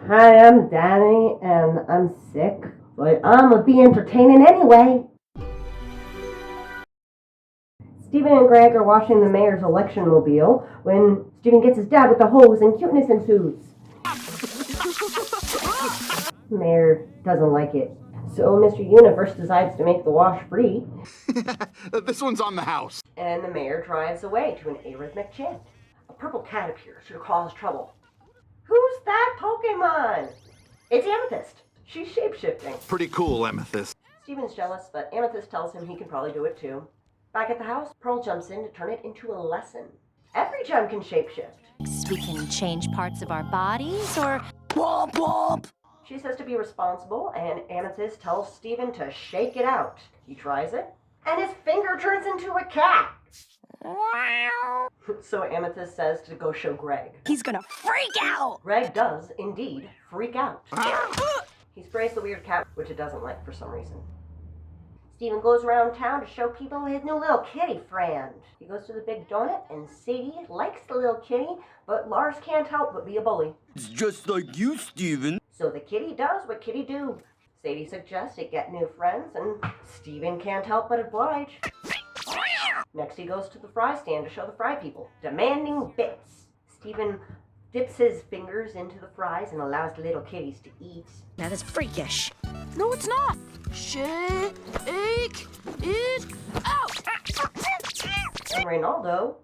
Hi, I'm Dani, and I'm sick, but I'ma be entertaining anyway. Stephen and Greg are washing the mayor's election mobile when Stephen gets his dad with the hose and cuteness ensues. The mayor doesn't like it, so Mr. Universe decides to make the wash free. This one's on the house. And the mayor drives away to an arrhythmic chant. A purple cat appears to cause trouble. Who's that Pokemon? It's Amethyst. She's shapeshifting. Pretty cool, Amethyst. Stephen's jealous, but Amethyst tells him he can probably do it too. Back at the house, Pearl jumps in to turn it into a lesson. Every gem can shapeshift. We can change parts of our bodies, or... Womp womp! She says to be responsible, and Amethyst tells Stephen to shake it out. He tries it, and his finger turns into a cat. So Amethyst says to go show Greg. He's gonna freak out! Greg does, indeed, freak out. He sprays the weird cat, which it doesn't like for some reason. Stephen goes around town to show people his new little kitty friend. He goes to the big donut, and Sadie likes the little kitty, but Lars can't help but be a bully. It's just like you, Stephen. So the kitty does what kitty do. Sadie suggests it get new friends, and Stephen can't help but oblige. Next he goes to the fry stand to show the fry people, demanding bits. Stephen dips his fingers into the fries and allows the little kitties to eat. Now that's freakish. No, it's not. Shake it out! And Reynaldo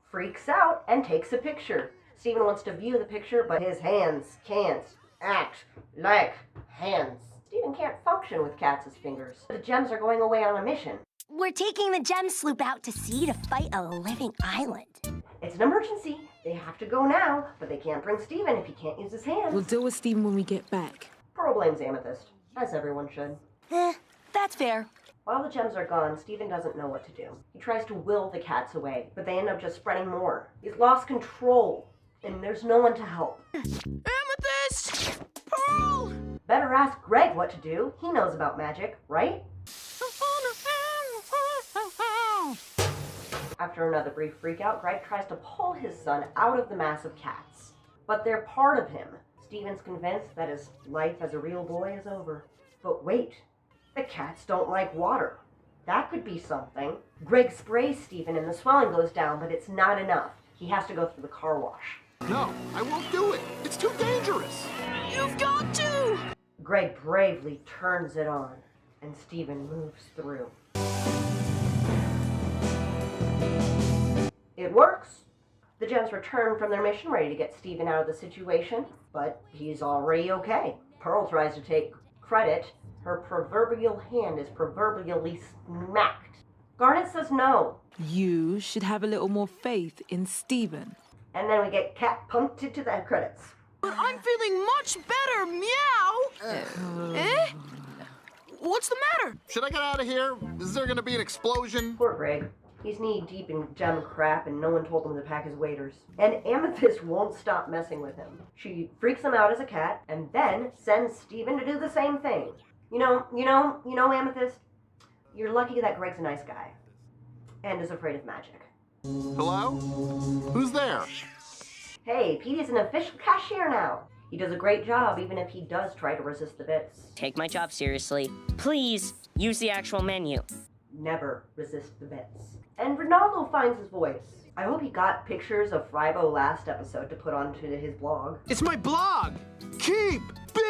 freaks out and takes a picture. Stephen wants to view the picture, but his hands can't act like hands. Stephen can't function with cats as fingers. The gems are going away on a mission. We're taking the gem sloop out to sea to fight a living island. It's an emergency. They have to go now, but they can't bring Stephen if he can't use his hands. We'll deal with Stephen when we get back. Pearl blames Amethyst, as everyone should. That's fair. While the gems are gone, Stephen doesn't know what to do. He tries to will the cats away, but they end up just spreading more. He's lost control, and there's no one to help. Amethyst! Pearl! Better ask Greg what to do. He knows about magic, right? After another brief freakout, Greg tries to pull his son out of the mass of cats. But they're part of him. Stephen's convinced that his life as a real boy is over. But wait, the cats don't like water. That could be something. Greg sprays Stephen and the swelling goes down, but it's not enough. He has to go through the car wash. No, I won't do it. It's too dangerous. You've got to! Greg bravely turns it on, and Stephen moves through. It works. The gems return from their mission ready to get Stephen out of the situation, but he's already okay. Pearl tries to take credit. Her proverbial hand is proverbially smacked. Garnet says no. You should have a little more faith in Stephen. And then we get cat pumped into the credits. But I'm feeling much better, meow! Eh? What's the matter? Should I get out of here? Is there gonna be an explosion? Poor Greg. He's knee-deep in gem crap, and no one told him to pack his waders. And Amethyst won't stop messing with him. She freaks him out as a cat, and then sends Stephen to do the same thing. You know, Amethyst, you're lucky that Greg's a nice guy. And is afraid of magic. Hello? Who's there? Hey, Petey's an official cashier now. He does a great job, even if he does try to resist the bits. Take my job seriously. Please, use the actual menu. Never resist the bits. And Ronaldo finds his voice. I hope he got pictures of Frybo last episode to put onto his blog. It's my blog! Keep,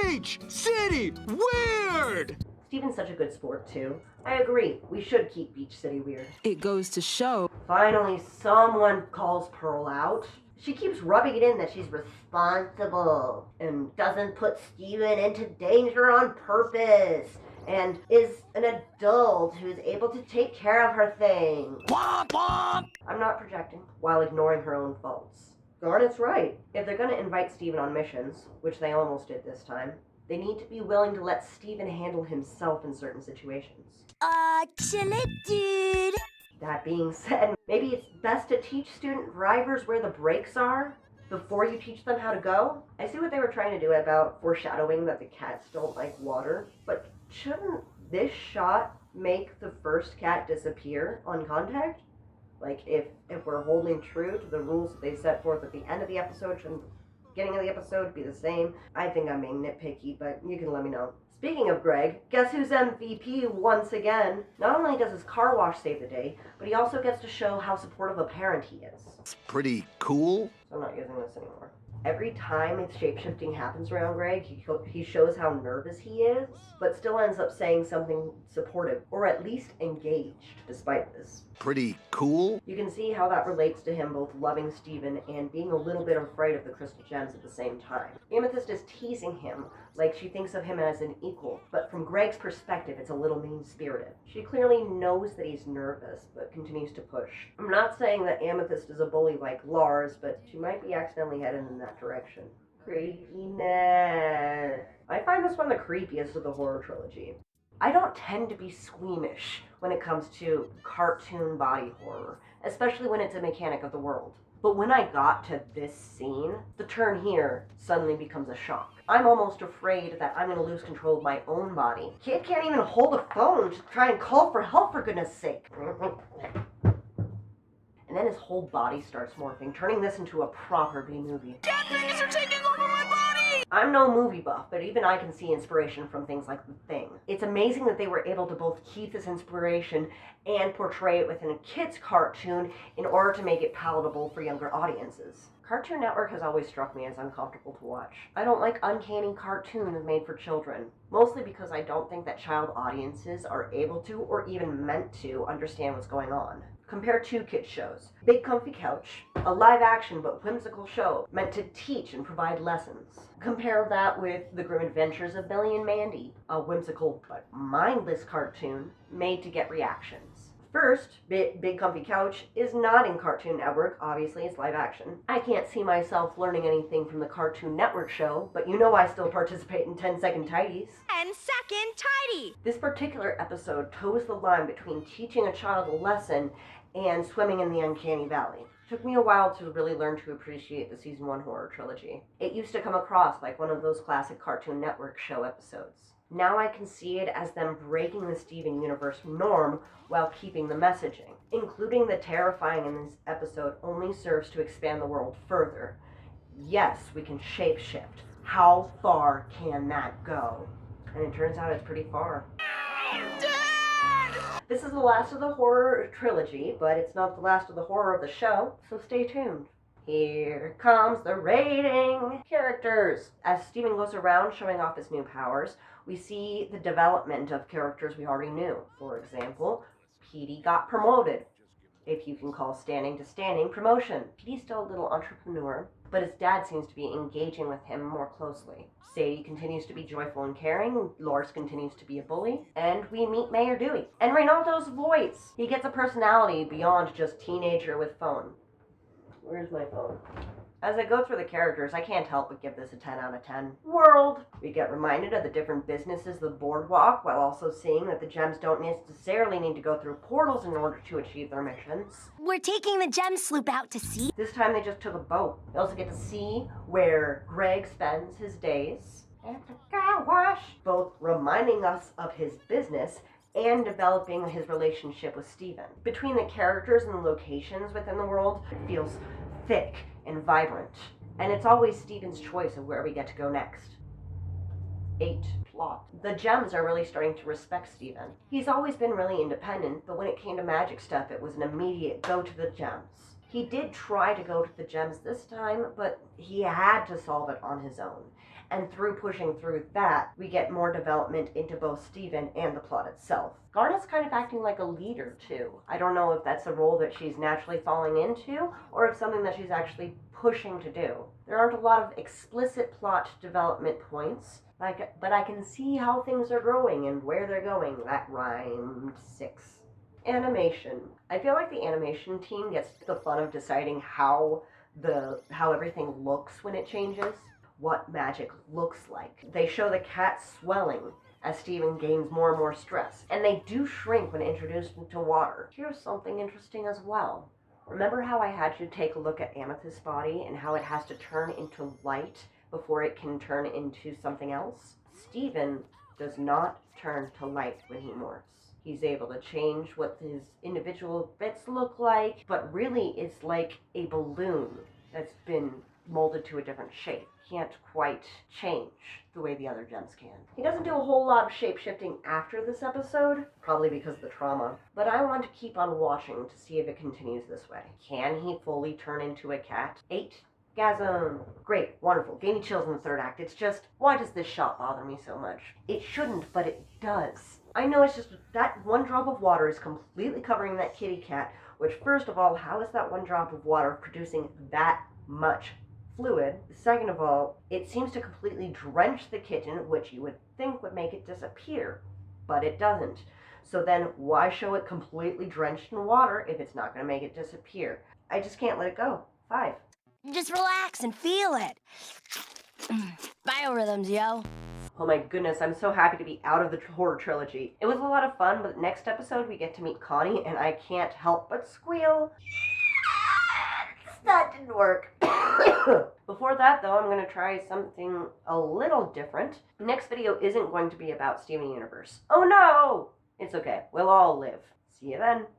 beach, city, weird! Stephen's such a good sport, too. I agree, we should keep Beach City weird. It goes to show. Finally, someone calls Pearl out. She keeps rubbing it in that she's responsible and doesn't put Stephen into danger on purpose and is an adult who's able to take care of her thing. Womp womp! I'm not projecting while ignoring her own faults. Garnet's right. If they're going to invite Stephen on missions, which they almost did this time, they need to be willing to let Stephen handle himself in certain situations. Chill it, dude. That being said, maybe it's best to teach student drivers where the brakes are before you teach them how to go. I see what they were trying to do about foreshadowing that the cats don't like water, but shouldn't this shot make the first cat disappear on contact? Like, if we're holding true to the rules that they set forth at the end of the episode, shouldn't beginning of the episode be the same. I think I'm being nitpicky, but you can let me know. Speaking of Greg, guess who's MVP once again? Not only does his car wash save the day, but he also gets to show how supportive a parent he is. It's pretty cool. So I'm not using this anymore. Every time shapeshifting happens around Greg, he shows how nervous he is, but still ends up saying something supportive, or at least engaged, despite this. Pretty cool. You can see how that relates to him both loving Steven and being a little bit afraid of the crystal gems at the same time. Amethyst is teasing him like she thinks of him as an equal, but from Greg's perspective, it's a little mean-spirited. She clearly knows that he's nervous, but continues to push. I'm not saying that Amethyst is a bully like Lars, but she might be accidentally headed in that direction. Creepiness. I find this one the creepiest of the horror trilogy. I don't tend to be squeamish when it comes to cartoon body horror, especially when it's a mechanic of the world. But when I got to this scene, the turn here suddenly becomes a shock. I'm almost afraid that I'm going to lose control of my own body. Kid can't even hold a phone to try and call for help, for goodness sake. And then his whole body starts morphing, turning this into a proper B-movie. Dead things are taking over my body! I'm no movie buff, but even I can see inspiration from things like The Thing. It's amazing that they were able to both keep this inspiration and portray it within a kid's cartoon in order to make it palatable for younger audiences. Cartoon Network has always struck me as uncomfortable to watch. I don't like uncanny cartoons made for children, mostly because I don't think that child audiences are able to, or even meant to, understand what's going on. Compare two kids shows. Big Comfy Couch, a live-action but whimsical show meant to teach and provide lessons. Compare that with The Grim Adventures of Billy and Mandy, a whimsical but mindless cartoon made to get reactions. First, Big Comfy Couch is not in Cartoon Network, obviously it's live action. I can't see myself learning anything from the Cartoon Network show, but you know I still participate in 10-second tidies. 10-second tidy! This particular episode toes the line between teaching a child a lesson and swimming in the uncanny valley. It took me a while to really learn to appreciate the Season 1 horror trilogy. It used to come across like one of those classic Cartoon Network show episodes. Now I can see it as them breaking the Steven universe norm while keeping the messaging. Including the terrifying in this episode only serves to expand the world further. Yes, we can shapeshift. How far can that go? And it turns out it's pretty far. Dad! This is the last of the horror trilogy, but it's not the last of the horror of the show, so stay tuned. Here comes the rating! Characters! As Steven goes around showing off his new powers, we see the development of characters we already knew. For example, Petey got promoted, if you can call standing to standing promotion. Petey's still a little entrepreneur, but his dad seems to be engaging with him more closely. Sadie continues to be joyful and caring, Lars continues to be a bully, and we meet Mayor Dewey. And Reynaldo's voice! He gets a personality beyond just teenager with phone. Where's my phone? As I go through the characters, I can't help but give this a 10 out of 10. World! We get reminded of the different businesses of the boardwalk, while also seeing that the gems don't necessarily need to go through portals in order to achieve their missions. We're taking the gem sloop out to sea. This time they just took a boat. We also get to see where Greg spends his days at the car wash, both reminding us of his business and developing his relationship with Steven. Between the characters and the locations within the world, it feels thick and vibrant, and it's always Steven's choice of where we get to go next. 8. Plot. The gems are really starting to respect Steven. He's always been really independent, but when it came to magic stuff, it was an immediate go to the gems. He did try to go to the gems this time, but he had to solve it on his own. And through pushing through that, we get more development into both Steven and the plot itself. Garnet's kind of acting like a leader, too. I don't know if that's a role that she's naturally falling into, or if something that she's actually pushing to do. There aren't a lot of explicit plot development points, but I can see how things are growing and where they're going. That rhymed 6. Animation. I feel like the animation team gets the fun of deciding how everything looks when it changes. What magic looks like. They show the cat swelling as Steven gains more and more stress, and they do shrink when introduced into water. Here's something interesting as well. Remember how I had you take a look at Amethyst's body and how it has to turn into light before it can turn into something else? Steven does not turn to light when he morphs. He's able to change what his individual bits look like, but really it's like a balloon that's been molded to a different shape. Can't quite change the way the other gems can. He doesn't do a whole lot of shape-shifting after this episode, probably because of the trauma, but I want to keep on watching to see if it continues this way. Can he fully turn into a cat? 8. Gasm. Great, wonderful. Gave me chills in the third act. It's just, why does this shot bother me so much? It shouldn't, but it does. I know it's just that one drop of water is completely covering that kitty cat, which first of all, how is that one drop of water producing that much fluid? Second of all, it seems to completely drench the kitten, which you would think would make it disappear, but it doesn't. So then why show it completely drenched in water if it's not going to make it disappear? I just can't let it go. 5. Just relax and feel it. Biorhythms, yo. Oh my goodness, I'm so happy to be out of the horror trilogy. It was a lot of fun, but next episode we get to meet Connie, and I can't help but squeal. That didn't work. Before that, though, I'm going to try something a little different. Next video isn't going to be about Steven Universe. Oh no! It's okay. We'll all live. See you then.